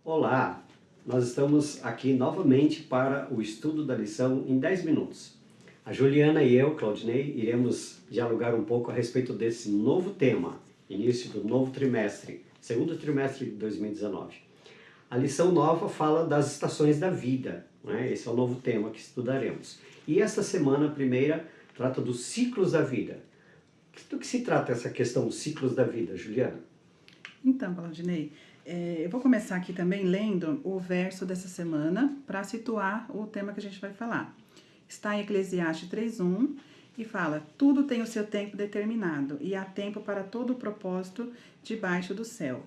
Olá, nós estamos aqui novamente para o estudo da lição em 10 minutos. A Juliana e eu, Claudinei, iremos dialogar um pouco a respeito desse novo tema, início do novo trimestre, segundo trimestre de 2019. A lição nova fala das estações da vida, né? Esse é o novo tema que estudaremos. E esta semana, a primeira, trata dos ciclos da vida. Do que se trata essa questão, ciclos da vida, Juliana? Então, Claudinei, eu vou começar aqui também lendo o verso dessa semana para situar o tema que a gente vai falar. Está em Eclesiastes 3:1 e fala: tudo tem o seu tempo determinado e há tempo para todo o propósito debaixo do céu.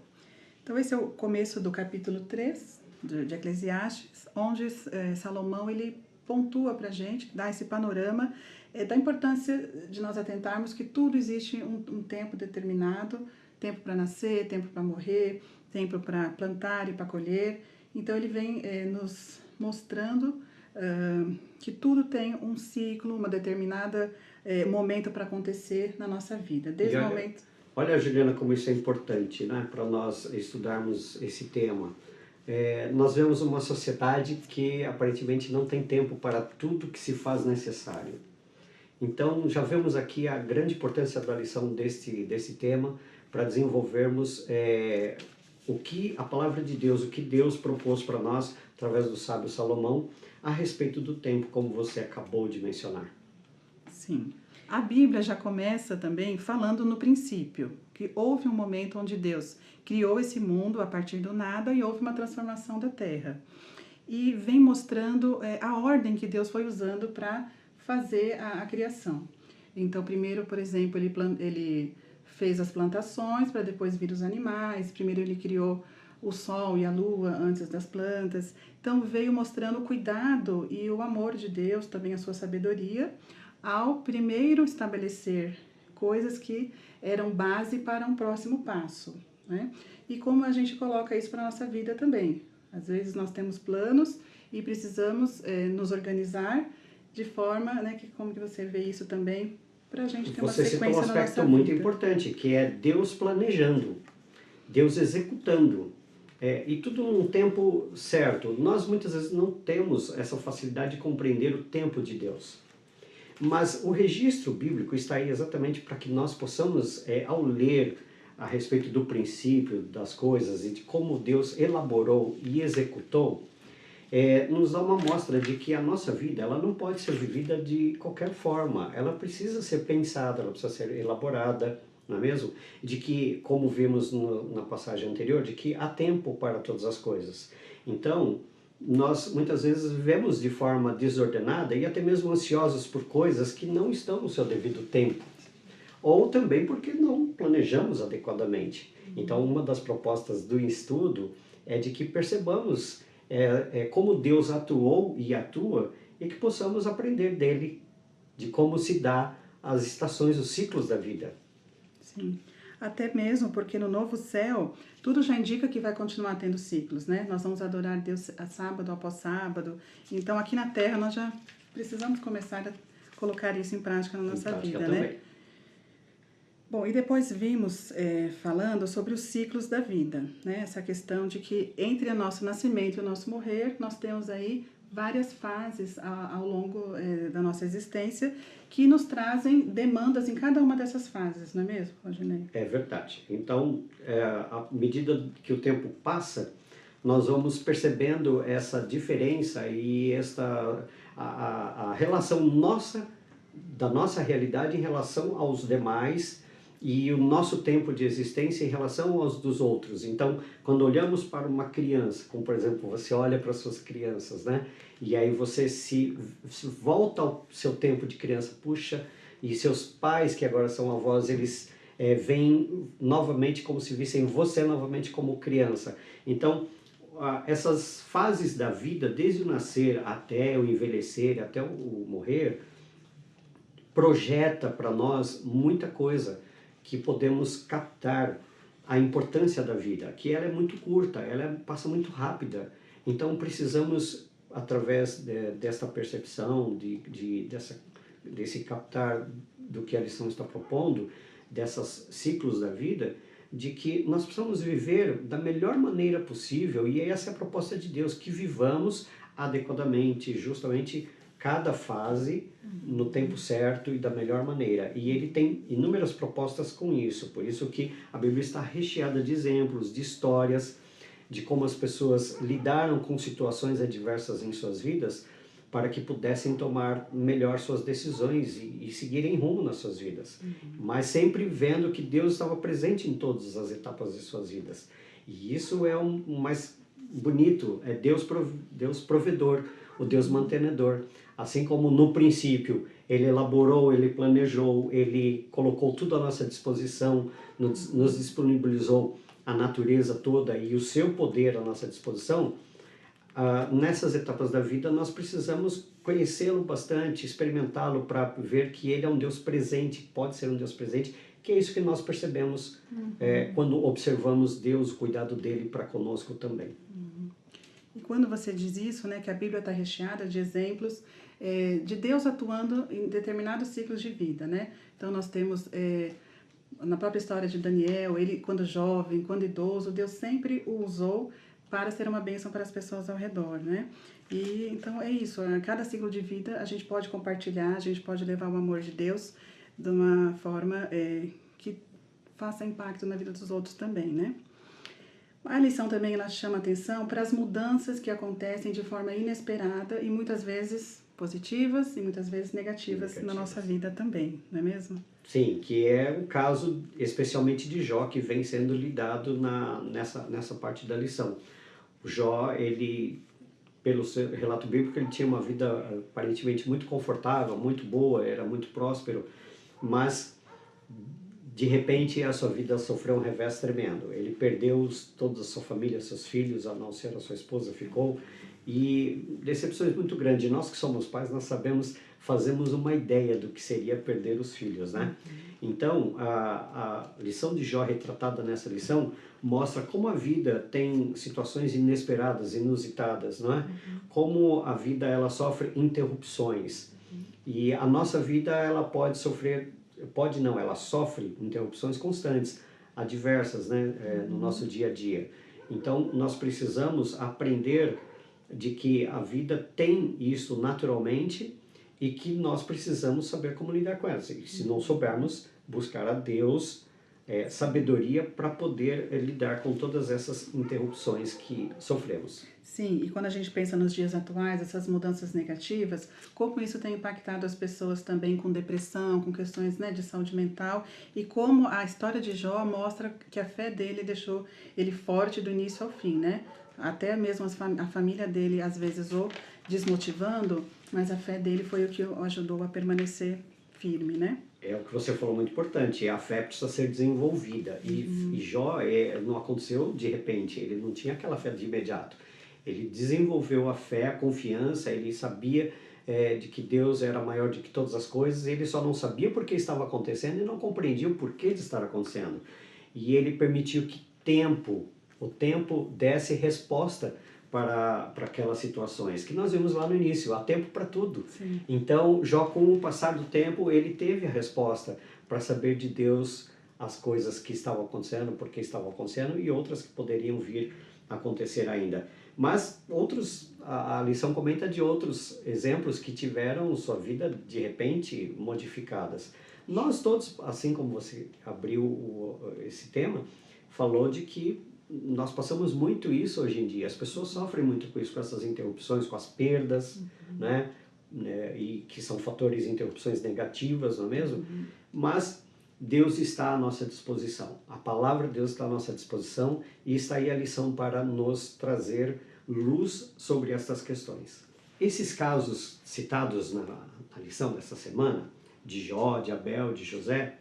Então, esse é o começo do capítulo 3 de Eclesiastes, onde Salomão ele pontua para a gente, dá esse panorama da importância de nós atentarmos que tudo existe um tempo determinado, tempo para nascer, tempo para morrer, tempo para plantar e para colher. Então ele vem nos mostrando que tudo tem um ciclo, uma determinada momento para acontecer na nossa vida. Desde o momento... Olha, Juliana, como isso é importante, né, para nós estudarmos esse tema. Nós vemos uma sociedade que aparentemente não tem tempo para tudo que se faz necessário. Então, já vemos aqui a grande importância da lição desse tema para desenvolvermos o que a palavra de Deus, o que Deus propôs para nós, através do sábio Salomão, a respeito do tempo, como você acabou de mencionar. Sim. A Bíblia já começa também falando no princípio, que houve um momento onde Deus criou esse mundo a partir do nada e houve uma transformação da terra. E vem mostrando a ordem que Deus foi usando para fazer a criação. Então, primeiro, por exemplo, ele fez as plantações para depois vir os animais. Primeiro ele criou o sol e a lua antes das plantas. Então, veio mostrando o cuidado e o amor de Deus, também a sua sabedoria, ao primeiro estabelecer coisas que eram base para um próximo passo, né? E como a gente coloca isso para a nossa vida também. Às vezes nós temos planos e precisamos nos organizar de forma, né, que como que você vê isso também, para a gente ter uma sequência na nossa vida. Você citou um aspecto muito importante, que é Deus planejando, Deus executando, e tudo num tempo certo. Nós muitas vezes não temos essa facilidade de compreender o tempo de Deus. Mas o registro bíblico está aí exatamente para que nós possamos, ao ler a respeito do princípio das coisas e de como Deus elaborou e executou, nos dá uma mostra de que a nossa vida ela não pode ser vivida de qualquer forma. Ela precisa ser pensada, ela precisa ser elaborada, não é mesmo? De que, como vimos na passagem anterior, de que há tempo para todas as coisas. Então, nós muitas vezes vivemos de forma desordenada e até mesmo ansiosos por coisas que não estão no seu devido tempo. Ou também porque não planejamos adequadamente. Então, uma das propostas do estudo é de que percebamos como Deus atuou e atua e que possamos aprender dele, de como se dá as estações, os ciclos da vida. Sim. Até mesmo porque no novo céu, tudo já indica que vai continuar tendo ciclos, né? Nós vamos adorar Deus a sábado após sábado. Então, aqui na Terra, nós já precisamos começar a colocar isso em prática na nossa vida, também, né? Bom, e depois vimos falando sobre os ciclos da vida, né? Essa questão de que entre o nosso nascimento e o nosso morrer, nós temos aí várias fases ao longo da nossa existência que nos trazem demandas em cada uma dessas fases, não é mesmo, Rodinei? É verdade. Então, à medida que o tempo passa, nós vamos percebendo essa diferença e a relação da nossa realidade em relação aos demais e o nosso tempo de existência em relação aos dos outros. Então, quando olhamos para uma criança, como por exemplo, você olha para as suas crianças, né? E aí você se volta ao seu tempo de criança, puxa, e seus pais, que agora são avós, eles veem novamente como se vissem você novamente como criança. Então, essas fases da vida, desde o nascer até o envelhecer, até o morrer, projeta para nós muita coisa que podemos captar a importância da vida, que ela é muito curta, ela passa muito rápida. Então precisamos, através desta percepção, desse captar do que a lição está propondo, desses ciclos da vida, de que nós precisamos viver da melhor maneira possível, e essa é a proposta de Deus, que vivamos adequadamente, justamente cada fase no tempo certo e da melhor maneira. E ele tem inúmeras propostas com isso, por isso que a Bíblia está recheada de exemplos, de histórias, de como as pessoas lidaram com situações adversas em suas vidas, para que pudessem tomar melhor suas decisões e seguirem rumo nas suas vidas. Mas sempre vendo que Deus estava presente em todas as etapas de suas vidas. E isso é o mais bonito, é Deus provedor, o Deus mantenedor. Assim como no princípio Ele elaborou, Ele planejou, Ele colocou tudo à nossa disposição, nos disponibilizou a natureza toda e o seu poder à nossa disposição. Nessas etapas da vida nós precisamos conhecê-lo bastante, experimentá-lo para ver que ele é um Deus presente, pode ser um Deus presente, que é isso que nós percebemos quando observamos Deus, o cuidado dele para conosco também. E quando você diz isso, né, que a Bíblia está recheada de exemplos de Deus atuando em determinados ciclos de vida, né? Então nós temos na própria história de Daniel, ele quando jovem, quando idoso, Deus sempre o usou para ser uma bênção para as pessoas ao redor, né? E então é isso, a cada ciclo de vida a gente pode compartilhar, a gente pode levar o amor de Deus de uma forma que faça impacto na vida dos outros também, né? A lição também ela chama atenção para as mudanças que acontecem de forma inesperada e muitas vezes positivas e muitas vezes negativas na nossa vida também, não é mesmo? Sim, que é o caso especialmente de Jó, que vem sendo lidado nessa parte da lição. O Jó, ele, pelo seu relato bíblico, ele tinha uma vida aparentemente muito confortável, muito boa, era muito próspero, mas de repente a sua vida sofreu um revés tremendo. Ele perdeu toda a sua família, seus filhos, a não ser a sua esposa ficou, e decepções muito grandes. Nós que somos pais, nós fazemos uma ideia do que seria perder os filhos, né? Então, a lição de Jó retratada nessa lição mostra como a vida tem situações inesperadas, inusitadas, não é? Como a vida ela sofre interrupções. E a nossa vida ela pode sofrer, ela sofre interrupções constantes, adversas, né? No nosso dia a dia. Então, nós precisamos aprender de que a vida tem isso naturalmente e que nós precisamos saber como lidar com elas. E se não soubermos, buscar a Deus sabedoria para poder lidar com todas essas interrupções que sofremos. Sim, e quando a gente pensa nos dias atuais, essas mudanças negativas, como isso tem impactado as pessoas também com depressão, com questões, né, de saúde mental, e como a história de Jó mostra que a fé dele deixou ele forte do início ao fim, né? Até mesmo a família dele, às vezes, o desmotivando, mas a fé dele foi o que o ajudou a permanecer firme, né? É o que você falou muito importante, a fé precisa ser desenvolvida. E Jó não aconteceu de repente, ele não tinha aquela fé de imediato. Ele desenvolveu a fé, a confiança, ele sabia de que Deus era maior do que todas as coisas, ele só não sabia por que estava acontecendo e não compreendia o porquê de estar acontecendo. E ele permitiu que o tempo desse resposta para aquelas situações, que nós vimos lá no início, há tempo para tudo. Sim. Então, Jó, com o passar do tempo, ele teve a resposta para saber de Deus as coisas que estavam acontecendo, por que estavam acontecendo e outras que poderiam vir a acontecer ainda. Mas a lição comenta de outros exemplos que tiveram sua vida de repente modificadas. Nós todos, assim como você abriu esse tema, falou de que nós passamos muito isso hoje em dia. As pessoas sofrem muito com isso, com essas interrupções, com as perdas, né? E que são fatores de interrupções negativas, não é mesmo? Mas Deus está à nossa disposição. A palavra de Deus está à nossa disposição e está aí a lição para nos trazer luz sobre essas questões. Esses casos citados na lição dessa semana, de Jó, de Abel, de José,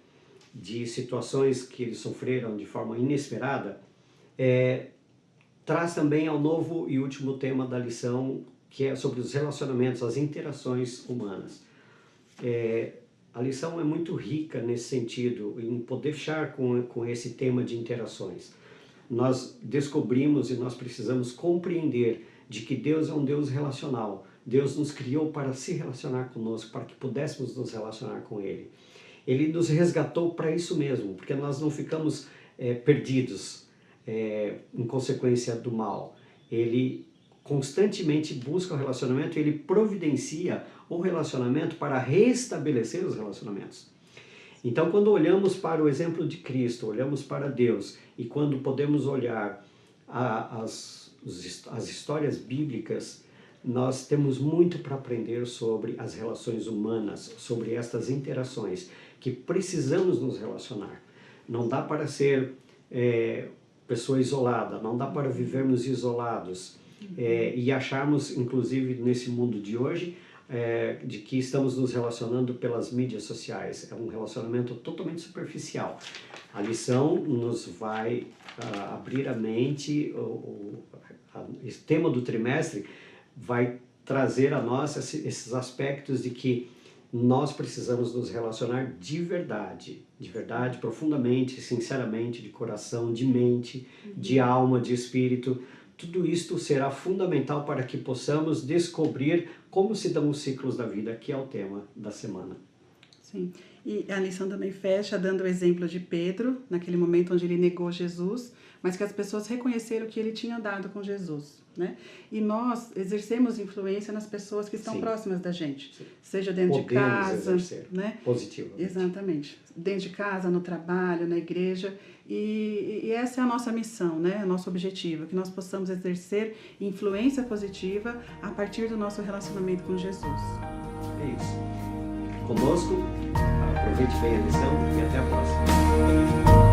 de situações que eles sofreram de forma inesperada, traz também ao novo e último tema da lição, que é sobre os relacionamentos, as interações humanas. A lição é muito rica nesse sentido, em poder fechar com esse tema de interações. Nós descobrimos e nós precisamos compreender de que Deus é um Deus relacional. Deus nos criou para se relacionar conosco, para que pudéssemos nos relacionar com Ele. Ele nos resgatou para isso mesmo, porque nós não ficamos perdidos em consequência do mal. Ele constantemente busca o relacionamento, ele providencia o relacionamento para restabelecer os relacionamentos. Então, quando olhamos para o exemplo de Cristo, olhamos para Deus, e quando podemos olhar as histórias bíblicas, nós temos muito para aprender sobre as relações humanas, sobre estas interações, que precisamos nos relacionar. Não dá para ser pessoa isolada, não dá para vivermos isolados e acharmos, inclusive nesse mundo de hoje, de que estamos nos relacionando pelas mídias sociais. É um relacionamento totalmente superficial. A lição nos vai abrir a mente, o tema do trimestre vai trazer a nós esses aspectos de que nós precisamos nos relacionar de verdade, profundamente, sinceramente, de coração, de mente, de alma, de espírito. Tudo isto será fundamental para que possamos descobrir como se dão os ciclos da vida, que é o tema da semana. Sim, e a lição também fecha dando o exemplo de Pedro, naquele momento onde ele negou Jesus, mas que as pessoas reconheceram que ele tinha andado com Jesus, né? E nós exercemos influência nas pessoas que estão Sim. próximas da gente, Sim. seja dentro de casa, né? Positivamente. Exatamente. Dentro de casa, no trabalho, na igreja. E essa é a nossa missão, né? O nosso objetivo, que nós possamos exercer influência positiva a partir do nosso relacionamento com Jesus. É isso. Conosco, aproveite bem a lição e até a próxima.